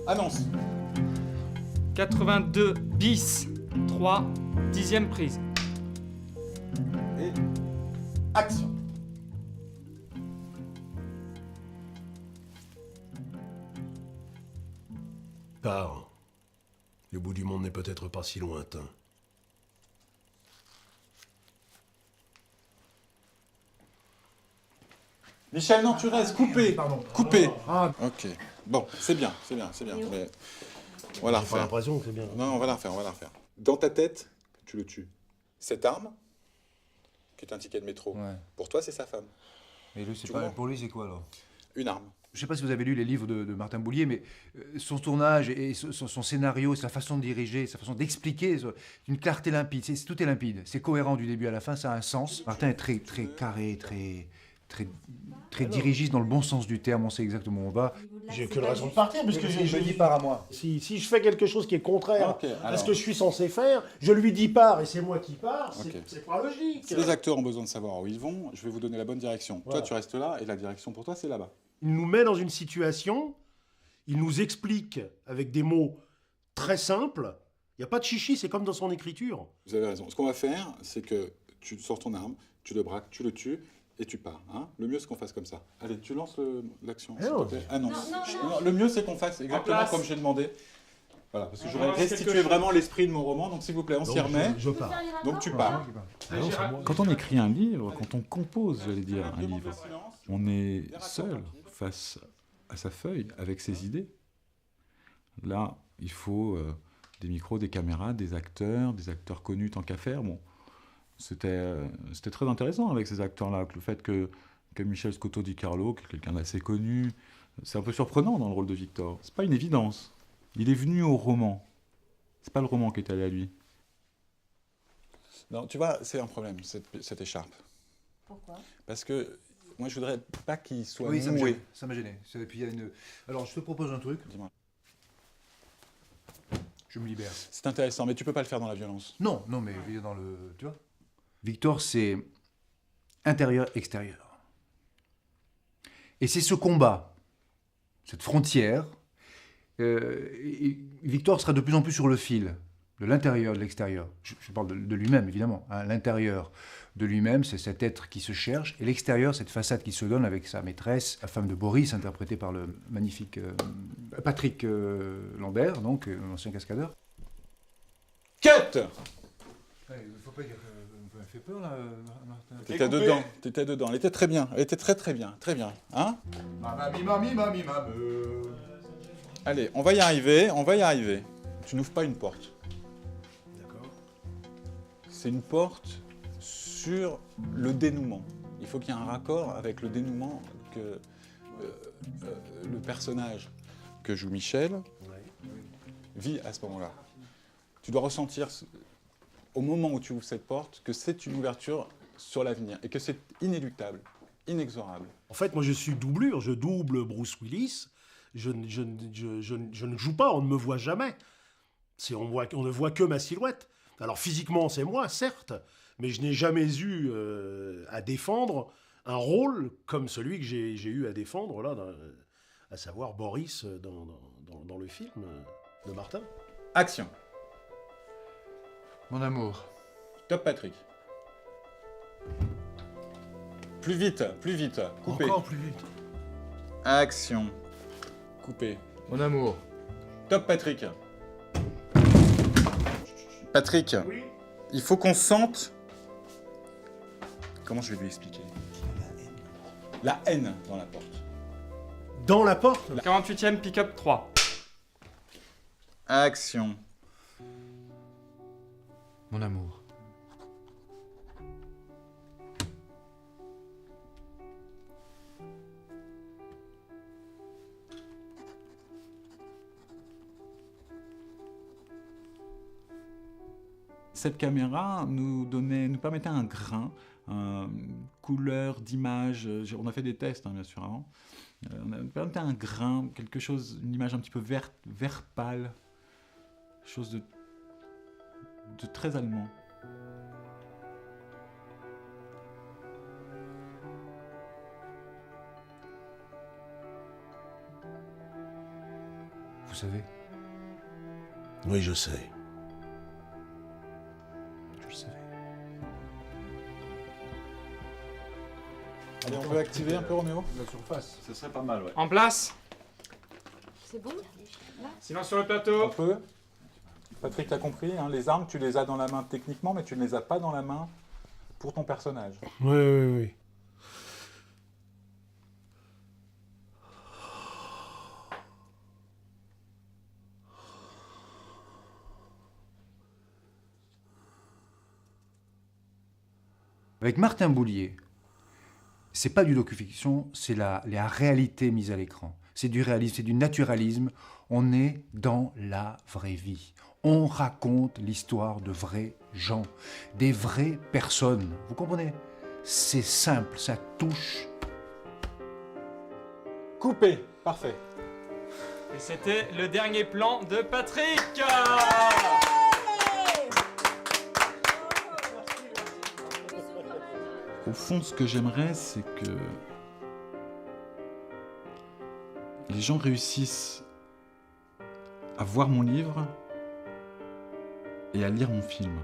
Annonce. 82 bis 3, 10e prise. Et action. Pars. Le bout du monde n'est peut-être pas si lointain. Michel, non, tu restes, coupé. Pardon. Coupé. Ah, Ok. Bon, c'est bien. Mais on va la J'ai pas refaire. l'impression que c'est bien. Non, on va la refaire. Dans ta tête, tu le tues. Cette arme, qui est un ticket de métro, ouais. pour toi, c'est sa femme. Mais lui, c'est Tu pas... comprends Pour lui, c'est quoi, alors? Une arme. Je sais pas si vous avez lu les livres de Martin Boulier, mais son tournage et son scénario, sa façon de diriger, sa façon d'expliquer, une clarté limpide. Tout est limpide. C'est cohérent du début à la fin, ça a un sens. Martin est très carré, très dirigiste dans le bon sens du terme. On sait exactement où on va. J'ai que le raison de partir, parce que je dis part à moi. si je fais quelque chose qui est contraire Ok, à alors. ce que je suis censé faire, je lui dis part et c'est moi qui pars, Ok. c'est pas logique. Si les acteurs ont besoin de savoir où ils vont, je vais vous donner la bonne direction. Voilà. Toi, tu restes là, et la direction pour toi, c'est là-bas. Il nous met dans une situation, il nous explique avec des mots très simples. Il n'y a pas de chichi, c'est comme dans son écriture. Vous avez raison. Ce qu'on va faire, c'est que tu sors ton arme, tu le braques, tu le tues, et tu pars. Hein. Le mieux, c'est qu'on fasse comme ça. Allez, tu lances l'action, s'il te plaît. Annonce. Non, le mieux, c'est qu'on fasse exactement place. comme j'ai demandé. Voilà, parce que j'aurais lance quelque restitué chose. vraiment l'esprit de mon roman, donc s'il vous plaît, on s'y remet. Je pars. Donc tu pars. Quand on écrit un livre, quand on compose, j'allais dire, un livre, on est seul face à sa feuille, avec ses idées. Là, il faut des micros, des caméras, des acteurs connus tant qu'à faire. Bon, c'était très intéressant avec ces acteurs-là, le fait que Michel Scotto Di Carlo, qui est quelqu'un d'assez connu, c'est un peu surprenant dans le rôle de Victor. C'est pas une évidence. Il est venu au roman. C'est pas le roman qui est allé à lui. Non, tu vois, c'est un problème, cette écharpe. Pourquoi? Parce que moi, je voudrais pas qu'il soit Oui, noué. ça m'a gêné. Et puis, il y a une... Alors, je te propose un truc. Dis-moi. Je me libère. C'est intéressant, mais tu peux pas le faire dans la violence. Non, mais dans le... Tu vois? Victor, c'est intérieur-extérieur. Et c'est ce combat, cette frontière. Victor sera de plus en plus sur le fil de l'intérieur, de l'extérieur. Je parle de lui-même, évidemment. Hein. L'intérieur de lui-même, c'est cet être qui se cherche. Et l'extérieur, cette façade qui se donne avec sa maîtresse, la femme de Boris, interprétée par le magnifique Patrick Lambert, donc l'ancien cascadeur. Cut. Il ne faut pas dire que vous m'avez fait peur, là, Martin. T'étais dedans. Elle était très bien. Elle était très bien. Hein? Mamie. Allez, on va y arriver. Tu n'ouvres pas une porte. D'accord. C'est une porte sur le dénouement. Il faut qu'il y ait un raccord avec le dénouement que le personnage que joue Michel vit à ce moment-là. Tu dois ressentir, au moment où tu ouvres cette porte, que c'est une ouverture sur l'avenir et que c'est inéluctable, inexorable. En fait, moi, je suis doublure. Je double Bruce Willis. Je ne joue pas, on ne me voit jamais. On ne voit que ma silhouette. Alors, physiquement, c'est moi, certes, mais je n'ai jamais eu à défendre un rôle comme celui que j'ai eu à défendre, là, à savoir Boris dans le film de Martin. Action. Mon amour. Top Patrick. Plus vite. Coupé. Encore plus vite. Action. Coupé. Mon amour. Top Patrick. Patrick, Oui. il faut qu'on sente... Comment je vais lui expliquer? La haine dans la porte. Dans la porte. 48e pick-up 3. Action. Mon amour. Cette caméra nous permettait un grain, couleur, d'image. On a fait des tests, hein, bien sûr, avant. Nous permettait un grain, quelque chose, une image un petit peu vert pâle, chose de très allemand. Vous Vous savez, Oui, je sais. je le savais. Allez, on peut activer un peu, Roméo? La surface. Ce serait pas mal, ouais. En place. C'est bon? Silence sur le plateau. On peut. Patrick, t'as compris, hein, les armes, tu les as dans la main techniquement, mais tu ne les as pas dans la main pour ton personnage. Oui, oui, oui. Avec Martin Boulier, c'est pas du docu-fiction, c'est la réalité mise à l'écran. C'est du réalisme, c'est du naturalisme. On est dans la vraie vie. On raconte l'histoire de vrais gens, des vraies personnes. Vous comprenez? C'est simple, ça touche. Coupé, parfait. Et c'était le dernier plan de Patrick. Au fond, ce que j'aimerais, c'est que les gens réussissent à voir mon livre et à lire mon film.